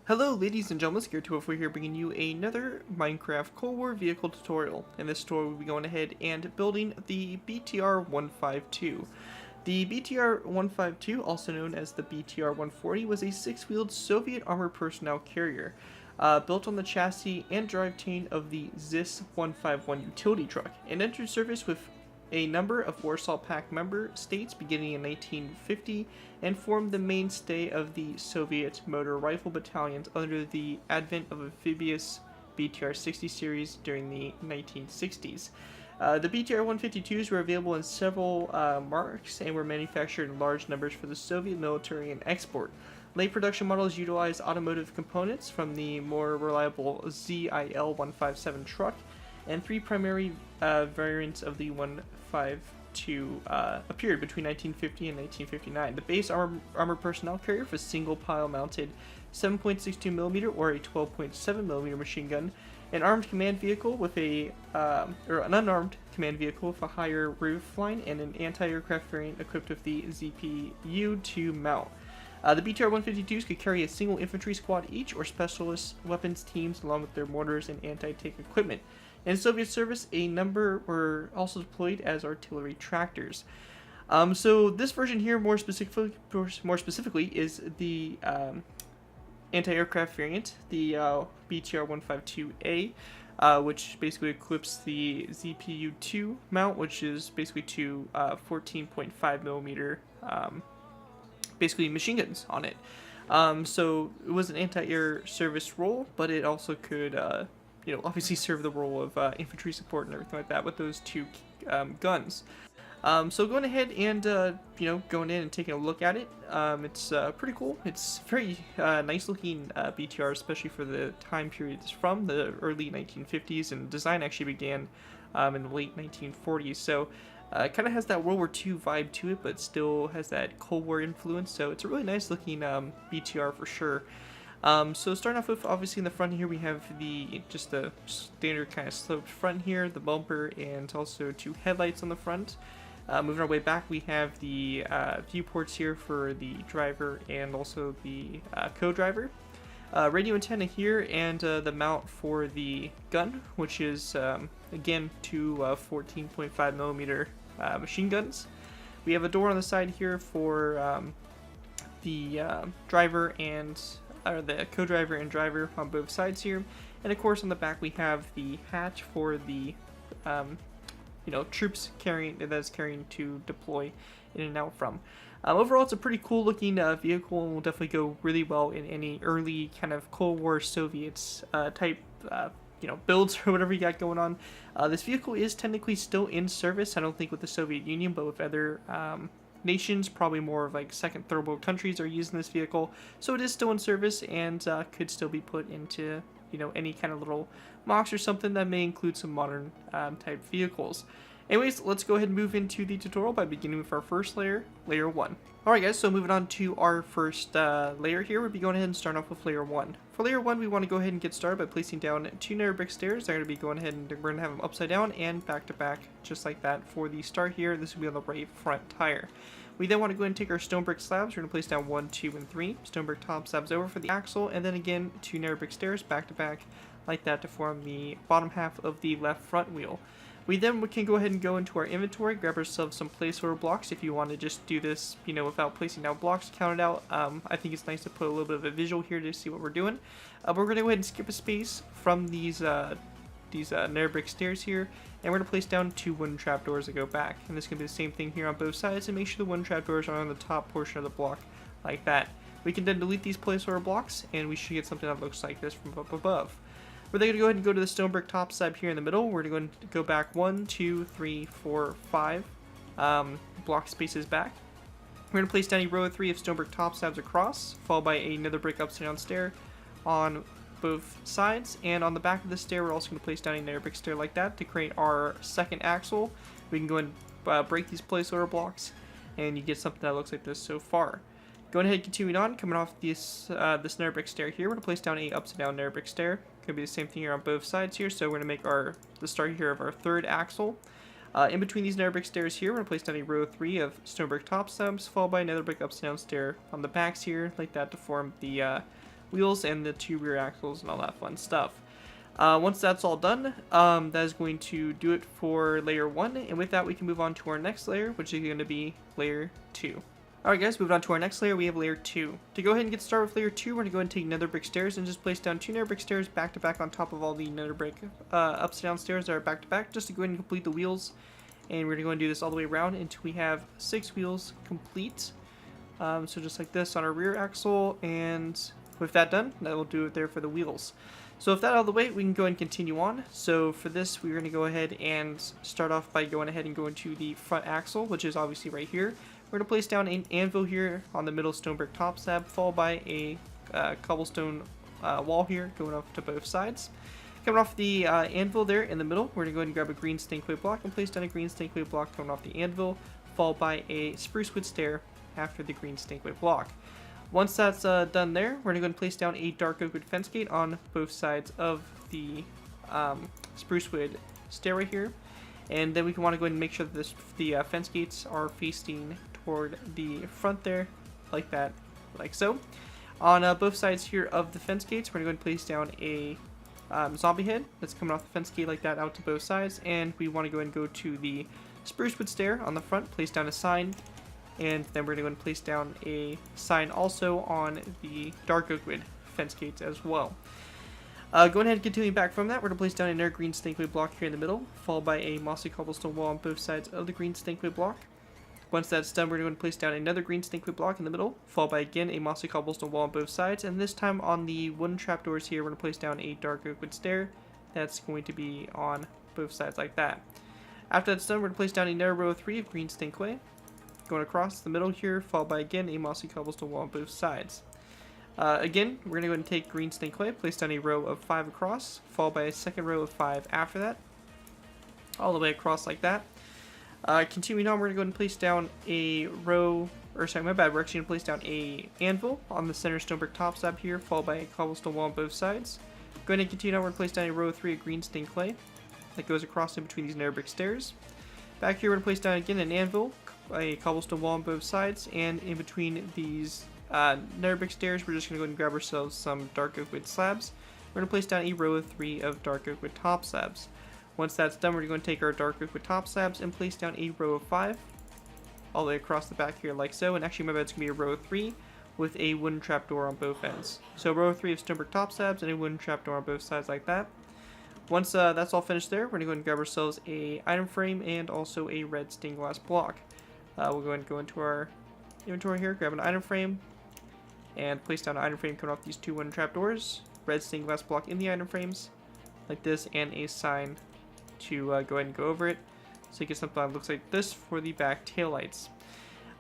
Hello ladies and gentlemen, Scared204 here bringing you another Minecraft Cold War vehicle tutorial. In this tutorial we'll be going ahead and building the BTR-152. The BTR-152, also known as the BTR-140, was a six-wheeled Soviet armored personnel carrier, built on the chassis and drivetrain of the ZIS-151 utility truck, and entered service with a number of Warsaw Pact member states beginning in 1950 and formed the mainstay of the Soviet motor rifle battalions under the advent of amphibious BTR-60 series during the 1960s. The BTR-152s were available in several marks and were manufactured in large numbers for the Soviet military and export. Late production models utilized automotive components from the more reliable ZIL-157 truck, and three primary variants of the 152 appeared between 1950 and 1959. The base armored personnel carrier was single pile mounted 7.62mm or a 12.7mm machine gun, an armed command vehicle with an unarmed command vehicle with a higher roof line, and an anti-aircraft variant equipped with the ZPU-2 mount. The BTR-152s could carry a single infantry squad each or specialist weapons teams along with their mortars and anti-tank equipment. In Soviet service, a number were also deployed as artillery tractors. So this version here, more specifically, is the anti-aircraft variant, the BTR-152a, which basically equips the ZPU-2 mount, which is basically two 14.5mm basically machine guns on it. So it was an anti-air service role, but it also could obviously serve the role of infantry support and everything like that with those two guns. So going ahead and going in and taking a look at it, it's pretty cool. It's very nice looking BTR, especially for the time period it's from, the early 1950s, and design actually began in the late 1940s. So it kind of has that World War II vibe to it, but still has that Cold War influence. So it's a really nice looking BTR for sure. So starting off with, obviously in the front here we have just the standard kind of sloped front here, the bumper, and also two headlights on the front. Moving our way back, we have the viewports here for the driver and also the co-driver. Radio antenna here, and the mount for the gun, which is again two 14.5mm machine guns. We have a door on the side here for the driver and the co-driver and driver on both sides here, and of course on the back we have the hatch for the troops that's carrying to deploy in and out from. Overall, it's a pretty cool looking vehicle, and will definitely go really well in any early kind of Cold War Soviets type builds or whatever you got going on. This vehicle is technically still in service, I don't think with the Soviet Union, but with other nations, probably more of like second, third world countries are using this vehicle, so it is still in service and could still be put into any kind of little mocks or something that may include some modern type vehicles. Anyways, let's go ahead and move into the tutorial by beginning with our first layer, layer 1. Alright guys, so moving on to our first layer here, we'll be going ahead and starting off with layer 1. For layer 1, we want to go ahead and get started by placing down two nether brick stairs. They're going to be going ahead and we're going to have them upside down and back to back, just like that for the start here. This will be on the right front tire. We then want to go ahead and take our stone brick slabs. We're going to place down 1, 2, and 3. Stone brick top slabs over for the axle, and then again two nether brick stairs back to back like that to form the bottom half of the left front wheel. We can go ahead and go into our inventory, grab ourselves some placeholder blocks if you want to just do this, without placing down blocks, count it out. I think it's nice to put a little bit of a visual here to see what we're doing. We're going to go ahead and skip a space from these nether brick stairs here, and we're going to place down two wooden trapdoors that go back. And this can be the same thing here on both sides, and make sure the wooden trapdoors are on the top portion of the block like that. We can then delete these placeholder blocks, and we should get something that looks like this from up above. We're then going to go ahead and go to the stone brick top slab here in the middle. We're going to go back 1, 2, 3, 4, 5 block spaces back. We're going to place down a row of 3 of stone brick top slabs across, followed by another brick upside down stair on both sides. And on the back of the stair, we're also going to place down another brick stair like that to create our second axle. We can go and break these placeholder blocks, and you get something that looks like this so far. Going ahead and continuing on, coming off this nether brick stair here, we're going to place down a upside down nether brick stair. Going to be the same thing here on both sides here, so we're going to make the start here of our third axle. In between these nether brick stairs here, we're going to place down a row of 3 of stone brick top slabs, followed by another brick upside down stair on the backs here, like that, to form the wheels and the 2 rear axles and all that fun stuff. Once that's all done, that is going to do it for layer 1, and with that we can move on to our next layer, which is going to be layer 2. Alright guys, moving on to our next layer, we have layer 2. To go ahead and get started with layer 2, we're going to go ahead and take nether brick stairs and just place down 2 nether brick stairs back to back on top of all the nether brick upside down stairs that are back to back, just to go ahead and complete the wheels. And we're going to go and do this all the way around until we have 6 wheels complete. So just like this on our rear axle, and with that done, that will do it there for the wheels. So with that out of the way, we can go ahead and continue on. So for this, we're going to go ahead and start off by going ahead and going to the front axle, which is obviously right here. We're going to place down an anvil here on the middle stone brick top slab, followed by a cobblestone wall here going off to both sides. Coming off the anvil there in the middle, we're going to go ahead and grab a green stained block and place down a green stained block coming off the anvil, followed by a spruce wood stair after the green stained block. Once that's done there, we're going to go and place down a dark oak wood fence gate on both sides of the spruce wood stair right here. And then we want to go ahead and make sure that the fence gates are facing toward the front there, like that, like so. On both sides here of the fence gates, we're going to go and place down a zombie head that's coming off the fence gate like that out to both sides. And we want to go and go to the spruce wood stair on the front, place down a sign. And then we're going to go and place down a sign also on the dark oak wood fence gates as well. Going ahead and continuing back from that, we're going to place down another green stankwood block here in the middle, followed by a mossy cobblestone wall on both sides of the green stankwood block. Once that's done, we're going to place down another green stankwood block in the middle, followed by again a mossy cobblestone wall on both sides, and this time on the wooden trapdoors here, we're going to place down a dark oak wood stair that's going to be on both sides like that. After that's done, we're going to place down another row of 3 of green stankwood, going across the middle here, followed by again a mossy cobblestone wall on both sides. Again, we're going to go ahead and take green stained clay, place down a row of 5 across, followed by a second row of 5 after that, all the way across like that. Continuing on, we're going to go ahead and place down a row, or sorry, my bad, we're actually going to place down a anvil on the center stone brick top slab here, followed by a cobblestone wall on both sides. Go ahead and continue on, we're going to place down a row of 3 of green stained clay that goes across in between these nether brick stairs. Back here, we're going to place down again an anvil, a cobblestone wall on both sides, and in between these nether brick stairs, we're just going to go ahead and grab ourselves some dark oak wood slabs. We're going to place down a row of 3 of dark oak wood top slabs. Once that's done, we're going to take our dark oak wood top slabs and place down a row of 5 all the way across the back here like so. And actually, my bad, it's going to be a row of 3 with a wooden trapdoor on both ends. So a row of 3 of stone brick top slabs and a wooden trapdoor on both sides like that. Once that's all finished there, we're going to go ahead and grab ourselves a item frame and also a red stained glass block. We'll go ahead and go into our inventory here, grab an item frame, and place down an item frame coming off these 2 wooden trapdoors, red stained glass block in the item frames, like this, and a sign to go ahead and go over it, so you get something that looks like this for the back taillights.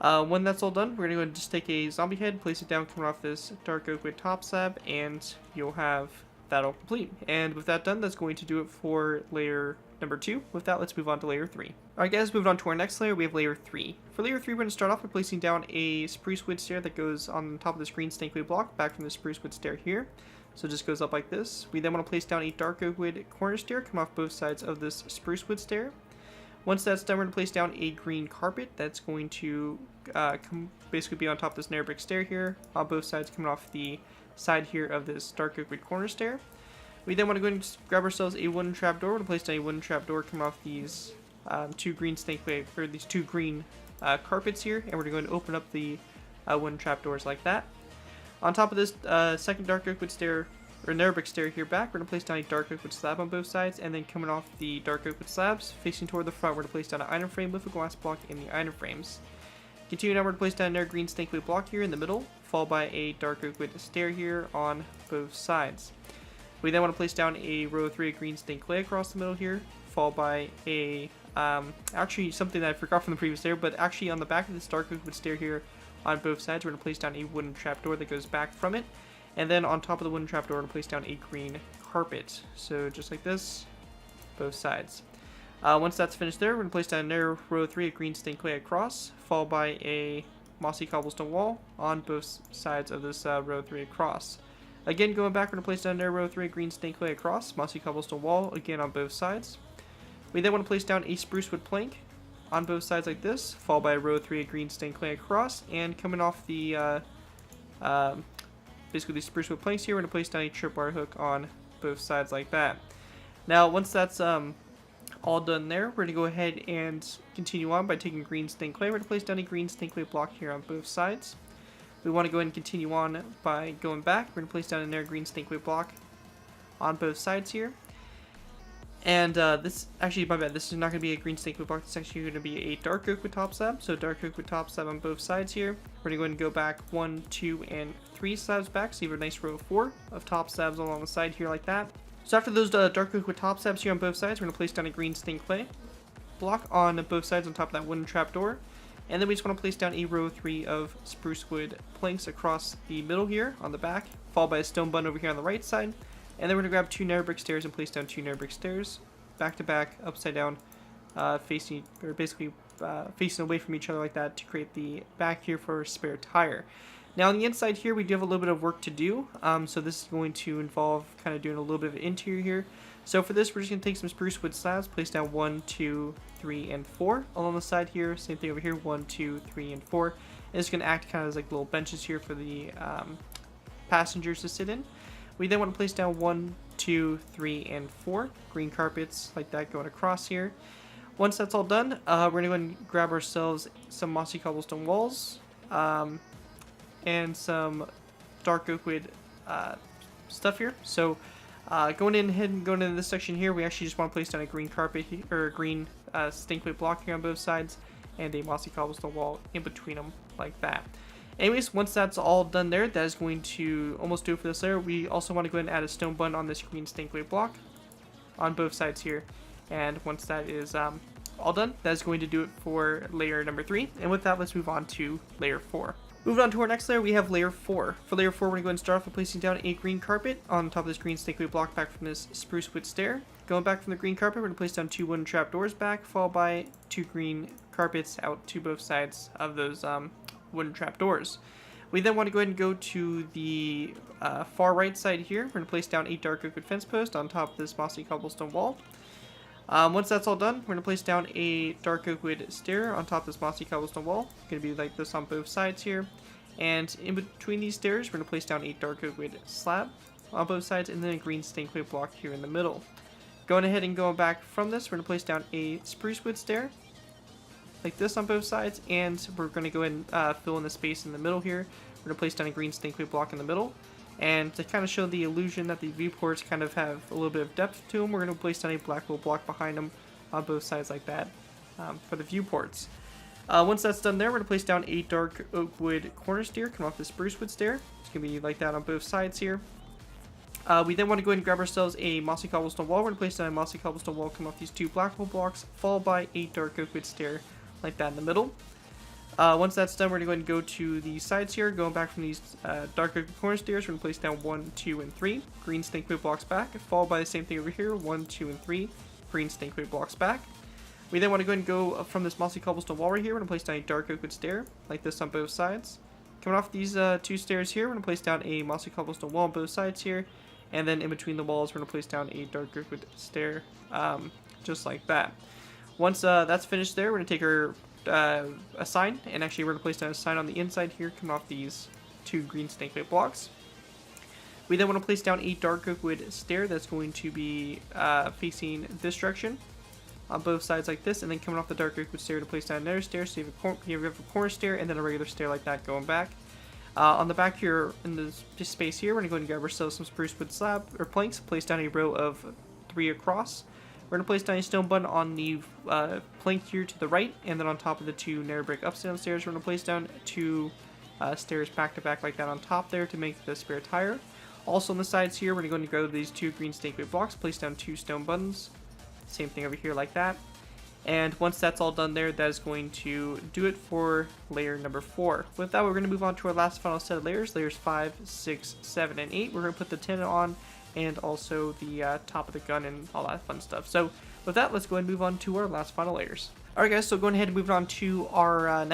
When that's all done, we're going to go ahead and just take a zombie head, place it down coming off this dark oak wood top slab, and you'll have that all complete. And with that done, that's going to do it for layer number 2. With that, let's move on to layer 3. Alright guys, moving on to our next layer, we have layer 3. For layer 3, we're going to start off by placing down a spruce wood stair that goes on top of this green stankwood block, back from the spruce wood stair here. So it just goes up like this. We then want to place down a dark oak wood corner stair, come off both sides of this spruce wood stair. Once that's done, we're going to place down a green carpet that's going to basically be on top of this nether brick stair here, on both sides coming off the side here of this dark oak wood corner stair. We then want to go and grab ourselves a wooden trapdoor. We're going to place down a wooden trapdoor coming off these 2 green these 2 green carpets here, and we're going to open up the wooden trapdoors like that. On top of this second dark oak wood stair, or nether brick stair here back, we're going to place down a dark oak wood slab on both sides, and then coming off the dark oak wood slabs, facing toward the front, we're going to place down an item frame with a glass block in the item frames. Continuing on, we're going to place down another green stankwood block here in the middle, followed by a dark oak wood stair here on both sides. We then want to place down a row of 3 of green stained clay across the middle here, followed by a, actually something that I forgot from the previous layer, but actually on the back of this dark oak wood stair here on both sides, we're going to place down a wooden trapdoor that goes back from it. And then on top of the wooden trapdoor, we're going to place down a green carpet. So just like this, both sides. Once that's finished there, we're going to place down another row of 3 of green stained clay across, followed by a mossy cobblestone wall on both sides of this row 3 across. Again, going back, we're going to place down another row 3 green stained clay across, mossy cobblestone wall, again on both sides. We then want to place down a spruce wood plank on both sides like this, followed by a row 3 green stained clay across, and coming off the basically these spruce wood planks here. We're going to place down a tripwire hook on both sides like that. Now, once that's all done there, we're going to go ahead and continue on by taking green stained clay. We're going to place down a green stained clay block here on both sides. We want to go ahead and continue on by going back. We're going to place down another green stained clay block on both sides here. And this, actually, my bad, this is not going to be a green stained clay block. This is actually going to be a dark oak with top slab. So dark oak with top slab on both sides here. We're going to go ahead and go back 1, 2, and 3 slabs back. So you have a nice row of 4 of top slabs along the side here like that. So after those dark oak with top slabs here on both sides, we're going to place down a green stained clay block on both sides on top of that wooden trapdoor. And then we just want to place down a row of 3 of spruce wood planks across the middle here on the back, followed by a stone button over here on the right side. And then we're going to grab 2 nether brick stairs and place down 2 nether brick stairs, back to back, upside down, facing away from each other like that to create the back here for a spare tire. Now on the inside here, we do have a little bit of work to do. So this is going to involve kind of doing a little bit of interior here. So for this, we're just going to take some spruce wood slabs, place down 1, 2, 3, and 4 along the side here. Same thing over here, 1, 2, 3, and 4. And it's going to act kind of as like little benches here for the passengers to sit in. We then want to place down 1, 2, 3, and 4 green carpets like that going across here. Once that's all done, we're going to go and grab ourselves some mossy cobblestone walls and some dark oak wood stuff here. So going ahead and going into this section here, we actually just want to place down a green carpet or a green stained clay block here on both sides and a mossy cobblestone wall in between them like that. Anyways, once that's all done there, that is going to almost do it for this layer. We also want to go ahead and add a stone button on this green stained clay block on both sides here. And once that is all done, that is going to do it for layer number 3. And with that, let's move on to layer 4. Moving on to our next layer, we have layer 4. For layer 4, we're going to go ahead and start off by placing down a green carpet on top of this green stained clay block back from this spruce wood stair. Going back from the green carpet, we're going to place down 2 wooden trapdoors back, followed by 2 green carpets out to both sides of those wooden trapdoors. We then want to go ahead and go to the far right side here. We're going to place down a dark oak wood fence post on top of this mossy cobblestone wall. Once that's all done, we're going to place down a dark oak wood stair on top of this mossy cobblestone wall. It's going to be like this on both sides here. And in between these stairs, we're going to place down a dark oak wood slab on both sides and then a green stained clay block here in the middle. Going ahead and going back from this, we're going to place down a spruce wood stair like this on both sides, and we're going to go ahead and fill in the space in the middle here. We're going to place down a green stained clay block in the middle, and to kind of show the illusion that the viewports kind of have a little bit of depth to them, we're going to place down a black wool block behind them on both sides like that for the viewports. Once that's done there, we're going to place down a dark oak wood corner stair coming off the spruce wood stair. It's going to be like that on both sides here. We then want to go ahead and grab ourselves a mossy cobblestone wall. We're going to place down a mossy cobblestone wall coming off these 2 black wool blocks, followed by a dark oak wood stair like that in the middle. Once that's done, we're going to go and go to the sides here. Going back from these dark oak corner stairs, we're going to place down 1, 2, and 3 green stained clay blocks back, followed by the same thing over here, 1, 2, and 3 green stained clay blocks back. We then want to go ahead and go from this mossy cobblestone wall right here. We're going to place down a dark oak wood stair like this on both sides. Coming off these 2 stairs here, we're going to place down a mossy cobblestone wall on both sides here, and then in between the walls, we're going to place down a dark oak wood stair just like that. Once that's finished there, we're going to take our a sign, and actually we're going to place down a sign on the inside here coming off these 2 green stained clay blocks. We then want to place down a dark oak wood stair that's going to be facing this direction on both sides like this, and then coming off the dark oak wood stair to place down another stair, so you have a corner stair and then a regular stair like that going back. On the back here in this space here, we're going to go ahead and grab ourselves some spruce wood slab or planks, place down a row of 3 across. We're going to place down a stone button on the plank here to the right, and then on top of the 2 narrow brick upside down stairs, we're going to place down 2 stairs back to back like that on top there to make the spare tire. Also on the sides here, we're going to go to these 2 green stained clay blocks, place down 2 stone buttons. Same thing over here like that. And once that's all done there, that is going to do it for layer number 4. With that, we're going to move on to our last final set of layers, layers 5, 6, 7, and 8. We're going to put the tin on and also the top of the gun and all that fun stuff. So with that, let's go ahead and move on to our last final layers. Alright guys, so going ahead and moving on to our our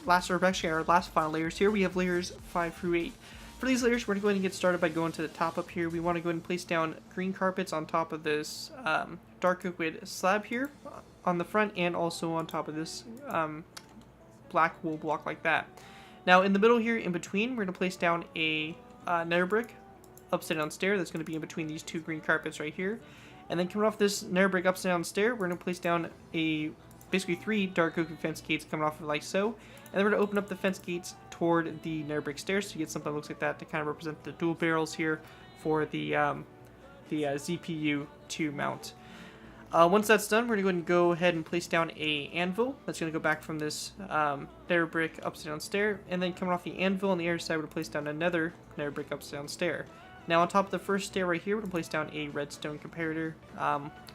last final layers here. We have layers 5 through 8. For these layers, we're going to go ahead and get started by going to the top up here. We want to go ahead and place down green carpets on top of this dark oak wood slab here on the front, and also on top of this black wool block like that. Now in the middle here, in between, we're going to place down a nether brick upside down stair that's going to be in between these two green carpets right here. And then coming off this nether brick upside down stair, we're going to place down basically 3 dark oak fence gates coming off of like so. And then we're going to open up the fence gates toward the nether brick stairs to get something that looks like that to kind of represent the dual barrels here for the ZPU to mount. Once that's done, we're going to go ahead and place down a anvil. That's going to go back from this nether brick upside down stair. And then coming off the anvil on the other side, we're going to place down another nether brick upside down stair. Now on top of the first stair right here, we're going to place down a redstone comparator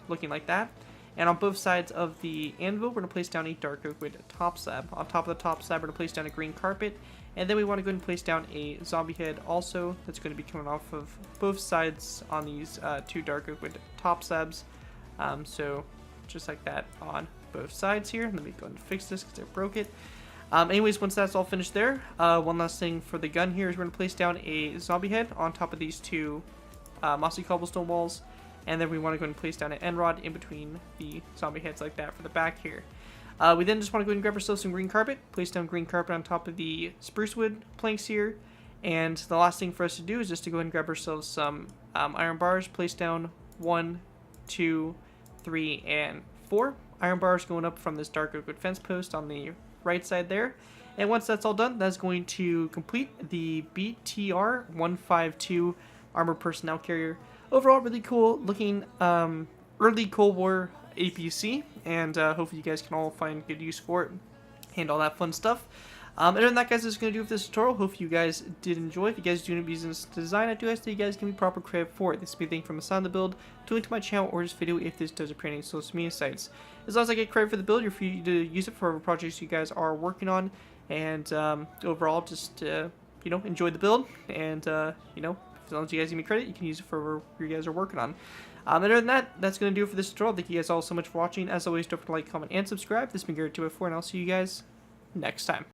looking like that. And on both sides of the anvil, we're going to place down a dark oak wood top slab. On top of the top slab, we're going to place down a green carpet. And then we want to go ahead and place down a zombie head also. That's going to be coming off of both sides on these 2 dark oak wood top slabs. So just like that on both sides here. Let me go ahead and fix this because I broke it. Anyways, once that's all finished there, one last thing for the gun here is we're going to place down a zombie head on top of these 2 mossy cobblestone walls. And then we want to go ahead and place down an end rod in between the zombie heads like that for the back here. We then just want to go ahead and grab ourselves some green carpet, place down green carpet on top of the spruce wood planks here. And the last thing for us to do is just to go ahead and grab ourselves some iron bars, place down 1, 2, 3, and 4 iron bars going up from this dark oak wood fence post on the right side there. And once that's all done, that's going to complete the BTR-152 armored personnel carrier. Overall, really cool looking early Cold War APC, and hopefully you guys can all find good use for it and all that fun stuff. Other than that, guys, that's going to do for this tutorial. Hope you guys did enjoy. If you guys do end up using this design, I do ask that you guys give me proper credit for it. This will be a thing from the side of the build to link to my channel or this video if this does appear on any social media sites. As long as I get credit for the build, you're free to use it for whatever projects you guys are working on. And overall, just enjoy the build. And as long as you guys give me credit, you can use it for whatever you guys are working on. Other than that, that's going to do it for this tutorial. Thank you guys all so much for watching. As always, don't forget to like, comment, and subscribe. This has been Jerick 254, and I'll see you guys next time.